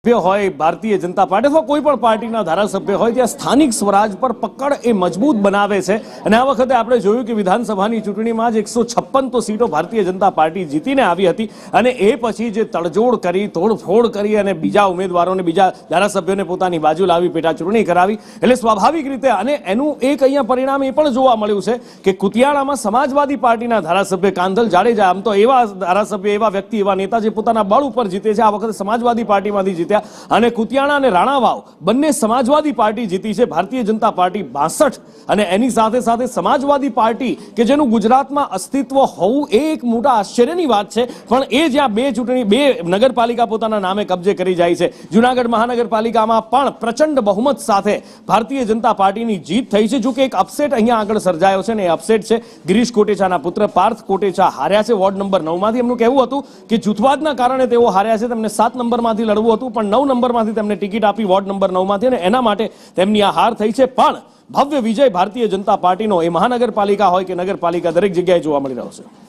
હોય ભારતીય જનતા પાર્ટી અથવા કોઈ પણ પાર્ટીના ધારાસભ્ય હોય ત્યાં સ્થાનિક સ્વરાજ પર પકડ એ મજબૂત બનાવે છે અને આ વખતે આપણે જોયું કે વિધાનસભાની ચૂંટણીમાં જ 156 તો સીટો ભારતીય જનતા પાર્ટી જીતીને આવી હતી અને એ પછી જે તડજોડ કરી તોડફોડ કરી અને બીજા ઉમેદવારોને બીજા ધારાસભ્યોને પોતાની બાજુ લાવી પેટા ચૂંટણી કરાવી એટલે સ્વાભાવિક રીતે અને એનું એક અહીંયા પરિણામ એ પણ જોવા મળ્યું છે કે કુતિયાણામાં સમાજવાદી પાર્ટીના ધારાસભ્ય કાંધલ જાડેજા આમ તો એવા ધારાસભ્ય એવા વ્યક્તિ એવા નેતા જે પોતાના બળ ઉપર જીતે છે આ વખતે સમાજવાદી પાર્ટીમાંથી જીતે અને કુતિયાણા અને રાણાવાવ બંને સમાજવાદી પાર્ટી જીતી છે ભારતીય જનતા પાર્ટી 62 અને એની સાથે સાથે સમાજવાદી પાર્ટી કે જેનું ગુજરાતમાં અસ્તિત્વ હોવું એ એક મોટા આશ્ચર્યની વાત છે પણ એ જ્યાં બે નગરપાલિકા પોતાના નામે કબજે કરી જાય છે જૂનાગઢ મહાનગરપાલિકામાં પણ પ્રચંડ બહુમત સાથે ભારતીય જનતા પાર્ટીની જીત થઈ છે જો કે એક અપસેટ અહીંયા આગળ સર્જાયો છે ને એ અપસેટ છે ગિરીશ કોટેચાના પુત્ર પાર્થ કોટેચા હાર્યા છે વોર્ડ નંબર 9 માંથી એમનું કહેવું હતું કે જૂથવાદના કારણે તેઓ હાર્યા છે તેમને 7 નંબરમાંથી લડવું હતું પણ 9 નંબરમાંથી તેમને ટિકિટ આપી વોર્ડ નંબર 9 માંથી અને એના માટે તેમની આ હાર થઈ છે પણ ભવ્ય વિજય ભારતીય જનતા પાર્ટીનો એ મહાનગરપાલિકા હોય કે નગરપાલિકા દરેક જગ્યાએ જોવા મળી રહ્યો છે।